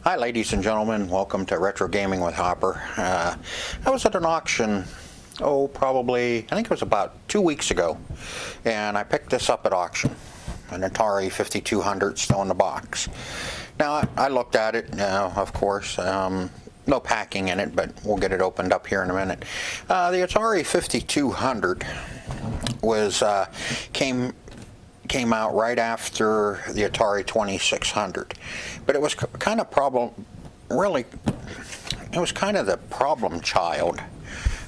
Hi ladies and gentlemen, welcome to Retro Gaming with Hopper. I was at an auction, probably, I think it was about 2 weeks ago, and I picked this up at auction, an Atari 5200 still in the box. Now I looked at it, of course, no packing in it, but we'll get it opened up here in a minute. The Atari 5200 was, came out right after the Atari 2600, but it was kind of it was kind of the problem child,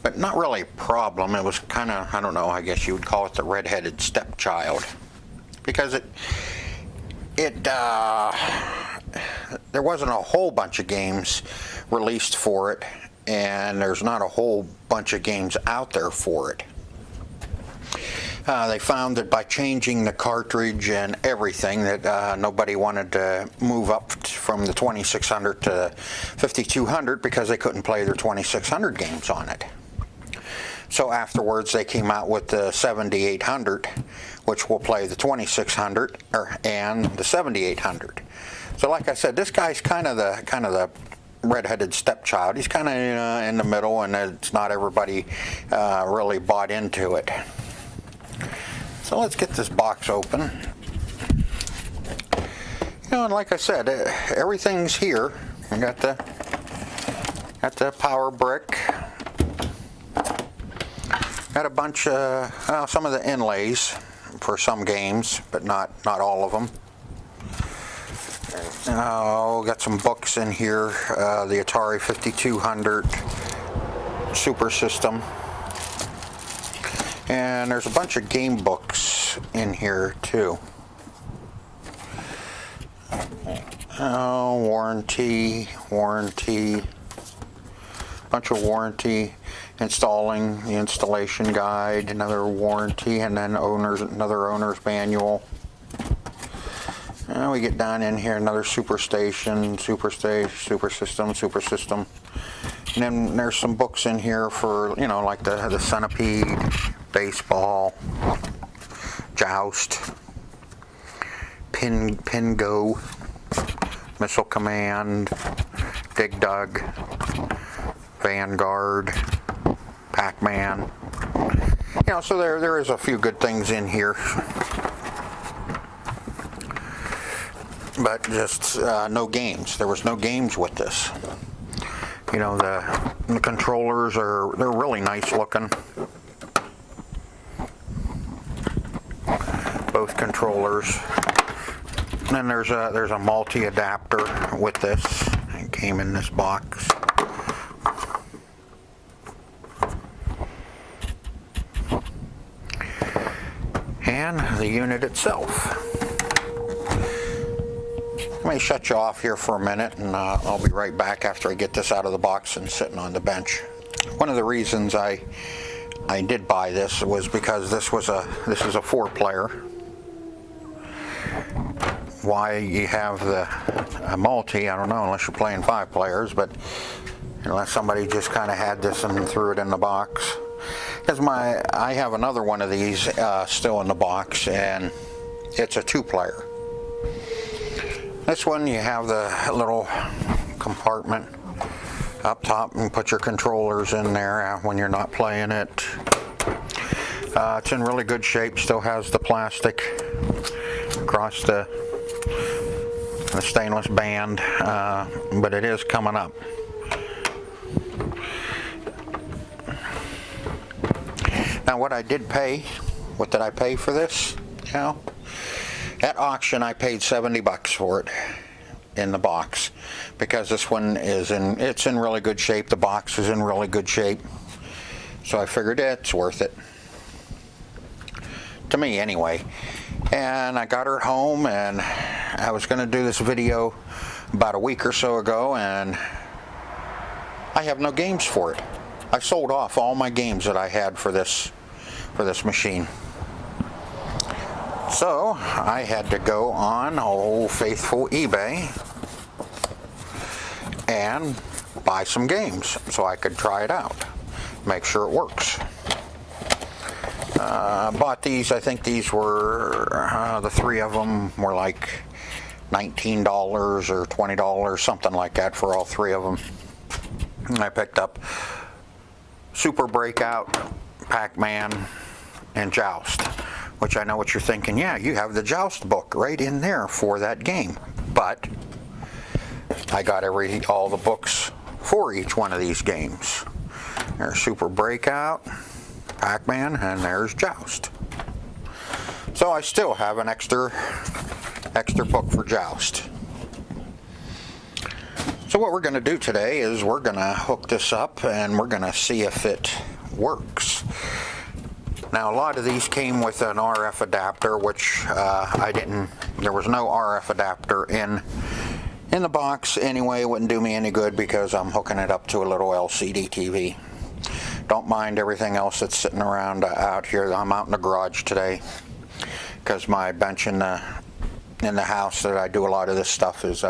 but not really problem. It was kind of, I don't know, I guess you would call it the red-headed stepchild, because there wasn't a whole bunch of games released for it, and there's not a whole bunch of games out there for it. They found that by changing the cartridge and everything that nobody wanted to move up from the 2600 to 5200 because they couldn't play their 2600 games on it. So afterwards they came out with the 7800, which will play the 2600 and the 7800. So like I said, this guy's kind of the red-headed stepchild. He's kind of in the middle, and it's not everybody really bought into it. So let's get this box open. And like I said, everything's here. I got the power brick. Got a bunch of some of the inlays for some games, but not all of them. Got some books in here. The Atari 5200 Super System. And there's a bunch of game books in here too. Warranty, bunch of warranty, installing the installation guide, another warranty, and then another owner's manual. We get down in here, another super system. And then there's some books in here for, like the Centipede, baseball, Joust, Pingo, Missile Command, Dig Dug, Vanguard, Pac-Man. So there is a few good things in here. But just no games. There was no games with this. The controllers they're really nice looking. Both controllers. And then there's a multi-adapter with this. It came in this box. And the unit itself. Let me shut you off here for a minute, and I'll be right back after I get this out of the box and sitting on the bench. One of the reasons I did buy this was because this is a 4-player. Why you have a multi, I don't know, unless you're playing 5 players, but unless somebody just kind of had this and threw it in the box. Because I have another one of these still in the box, and it's a 2-player. This one, you have the little compartment up top and put your controllers in there when you're not playing it. It's in really good shape, still has the plastic across the stainless band, but it is coming up. Now what did I pay for this? At auction, I paid $70 for it in the box, because this one it's in really good shape. The box is in really good shape, so I figured it's worth it to me anyway. And I got her at home, and I was going to do this video about a week or so ago, and I have no games for it. I sold off all my games that I had for this machine. So I had to go on old faithful eBay and buy some games so I could try it out, make sure it works. Bought these. I think these were the 3 of them were like $19 or $20, something like that for all three of them. And I picked up Super Breakout, Pac-Man, and Joust, which I know what you're thinking. Yeah, you have the Joust book right in there for that game. But I got all the books for each one of these games. There's Super Breakout, Pac-Man, and there's Joust. So I still have an extra book for Joust. So what we're going to do today is we're going to hook this up and we're going to see if it works. Now a lot of these came with an RF adapter, which there was no RF adapter in the box anyway. It wouldn't do me any good because I'm hooking it up to a little LCD TV. Don't mind everything else that's sitting around out here. I'm out in the garage today because my bench in the house that I do a lot of this stuff is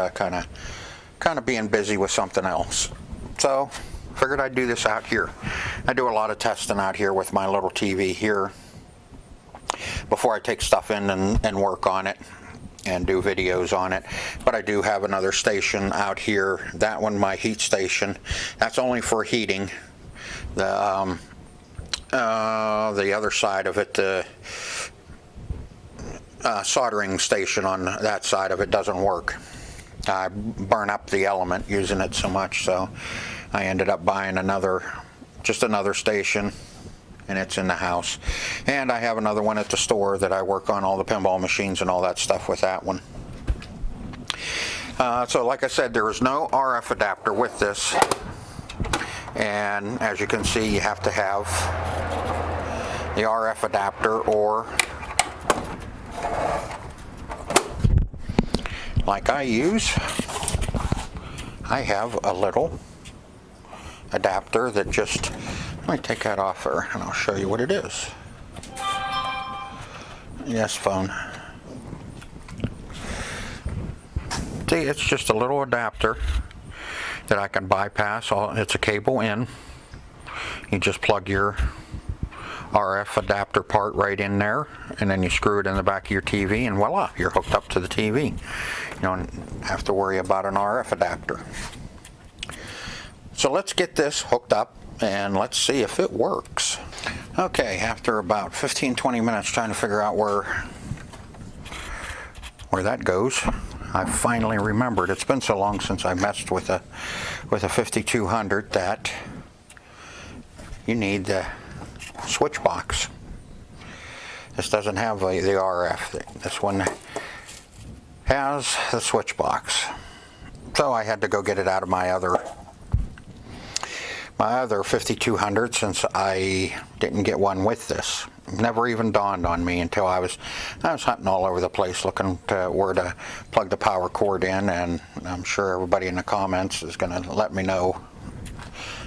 kind of being busy with something else. So figured I'd do this out here. I do a lot of testing out here with my little TV here before I take stuff in and work on it and do videos on it. But I do have another station out here. That one, my heat station, that's only for heating. The other side of it, the soldering station on that side of it doesn't work. I burn up the element using it so much, so I ended up buying just another station, and it's in the house. And I have another one at the store that I work on all the pinball machines and all that stuff with that one. So like I said, there is no RF adapter with this, and as you can see, you have to have the RF adapter, or like I use, I have a little adapter that just, let me take that off there and I'll show you what it is. Yes, phone. See, it's just a little adapter that I can bypass. It's a cable in. You just plug your RF adapter part right in there, and then you screw it in the back of your TV, and voila, you're hooked up to the TV. You don't have to worry about an RF adapter. So let's get this hooked up and let's see if it works. Okay, after about 15-20 minutes trying to figure out where that goes, I finally remembered. It's been so long since I messed with a 5200 that you need the switchbox. This doesn't have the RF. This one has the switchbox. So I had to go get it out of my other 5200 since I didn't get one with this. Never even dawned on me until I was hunting all over the place looking to where to plug the power cord in, and I'm sure everybody in the comments is going to let me know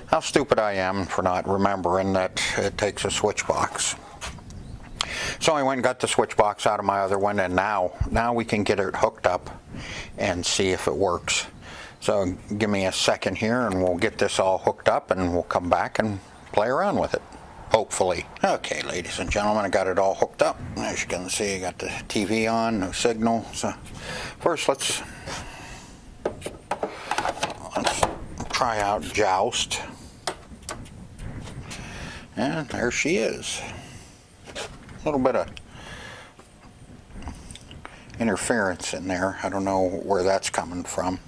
how stupid I am for not remembering that it takes a switch box. So I went and got the switch box out of my other one, and now we can get it hooked up and see if it works. So give me a second here and we'll get this all hooked up and we'll come back and play around with it, hopefully. Okay, ladies and gentlemen, I got it all hooked up. As you can see, I got the TV on, no signal. So first let's try out Joust. And there she is. A little bit of interference in there. I don't know where that's coming from.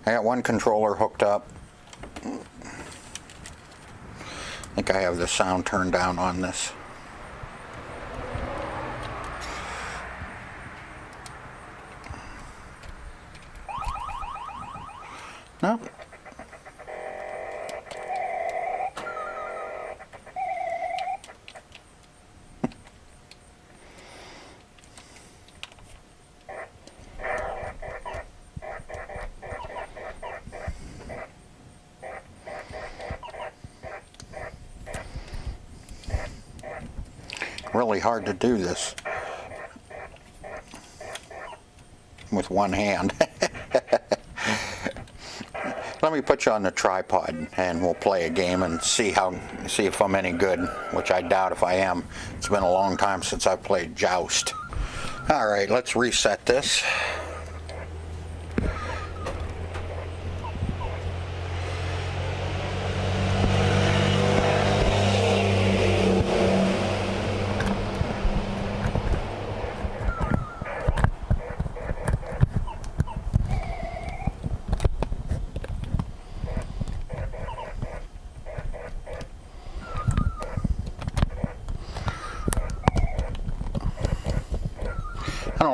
I got one controller hooked up. I think I have the sound turned down on this. No. Really hard to do this with one hand. Let me put you on the tripod and we'll play a game and see if I'm any good, which I doubt if I am. It's been a long time since I played Joust. Alright, let's reset this.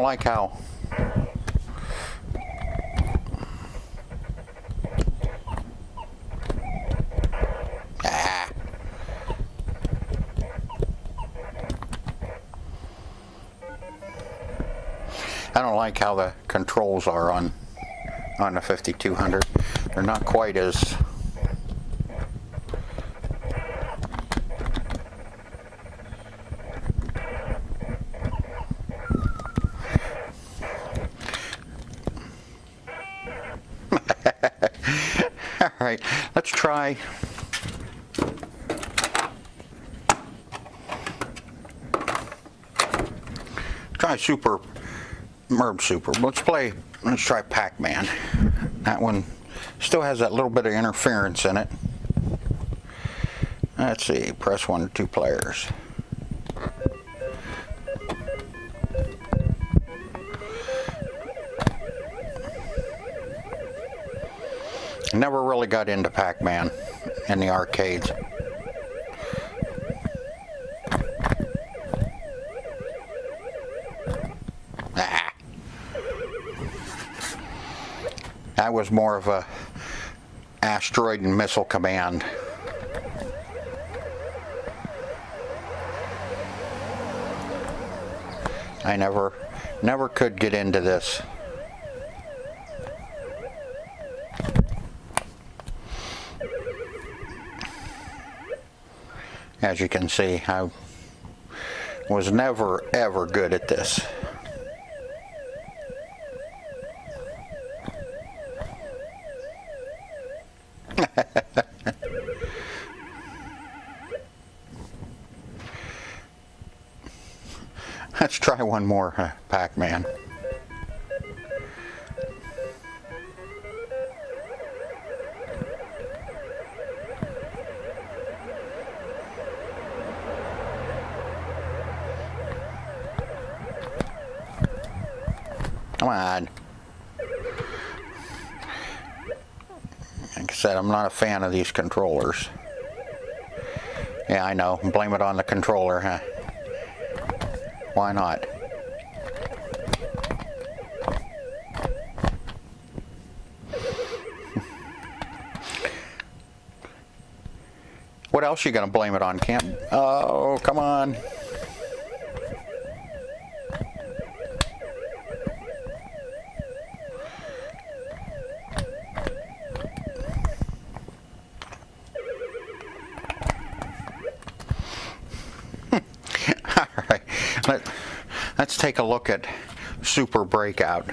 don't like how I don't like how the controls are on the 5200. They're not quite as all right, let's try Super Merb Super. Let's try Pac-Man. That one still has that little bit of interference in it. Let's see, press 1 to 2 players. Never really got into Pac-Man in the arcades. That was more of a asteroid and missile command. I never could get into this. As you can see, I was never ever good at this. Let's try one more Pac-Man. Come on. Like I said, I'm not a fan of these controllers. Yeah, I know. Blame it on the controller, huh? Why not? What else you gonna blame it on, Camp? Oh, come on. Let's take a look at Super Breakout.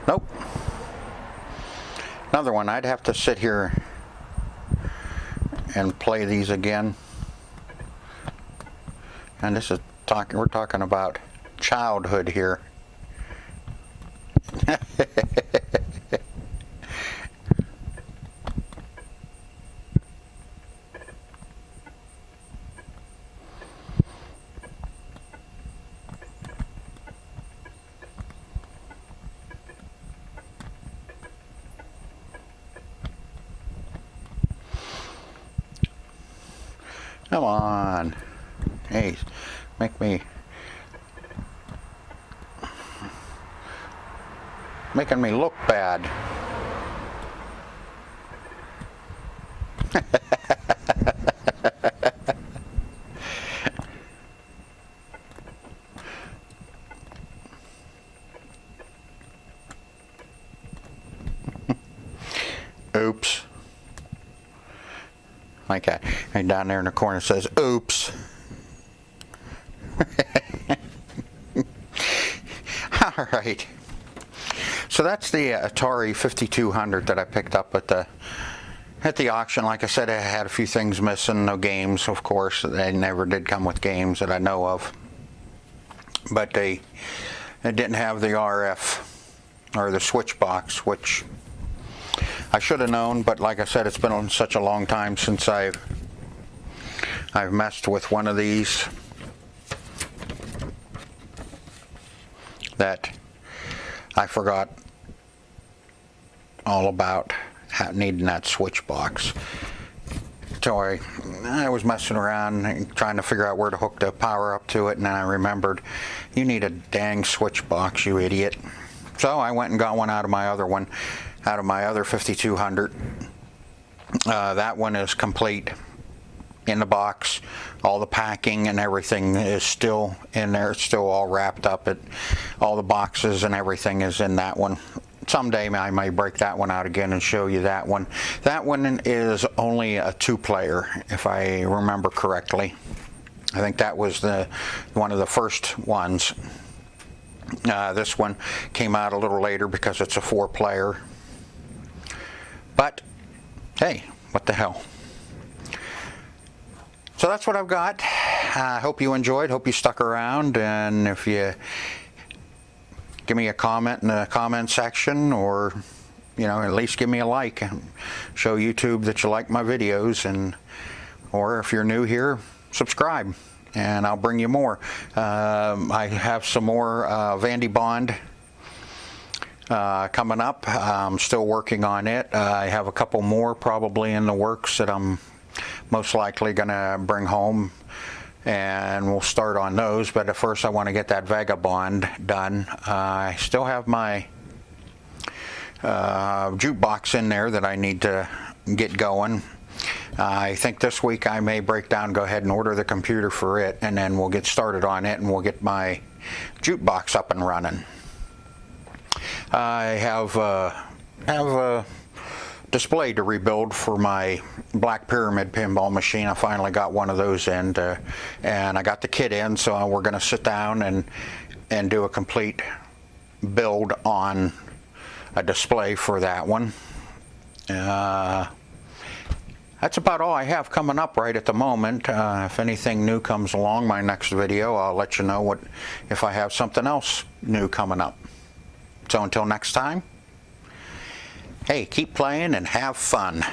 Nope. Another one. I'd have to sit here and play these again. And this is we're talking about childhood here. Come on. Hey, making me look bad. Oops. Like that. And down there in the corner says, oops. All right. So that's the Atari 5200 that I picked up at the auction. Like I said, I had a few things missing. No games, of course. They never did come with games that I know of. But they didn't have the RF or the switchbox, which I should have known, but like I said, it's been such a long time since I've messed with one of these that I forgot all about needing that switchbox. So I was messing around trying to figure out where to hook the power up to it, and then I remembered, you need a dang switchbox, you idiot. So I went and got one out of my other 5200. That one is complete in the box. All the packing and everything is still in there. It's still all wrapped up. All the boxes and everything is in that one. Someday I may break that one out again and show you that one. That one is only a 2-player, if I remember correctly. I think that was one of the first ones. This one came out a little later because it's a 4-player. But hey, what the hell. So that's what I've got. I hope you enjoyed, hope you stuck around, and if you give me a comment in the comment section, or at least give me a like and show YouTube that you like my videos, or if you're new here, subscribe and I'll bring you more. I have some more Vandy Bond coming up. I'm still working on it. I have a couple more probably in the works that I'm most likely gonna bring home, and we'll start on those. But at first I want to get that Vagabond done. I still have my jukebox in there that I need to get going. I think this week I may break down, go ahead and order the computer for it, and then we'll get started on it and we'll get my jukebox up and running. I have a display to rebuild for my Black Pyramid pinball machine. I finally got one of those in, and I got the kit in, so we're going to sit down and do a complete build on a display for that one. That's about all I have coming up right at the moment. If anything new comes along my next video, I'll let you know if I have something else new coming up. So until next time, hey, keep playing and have fun.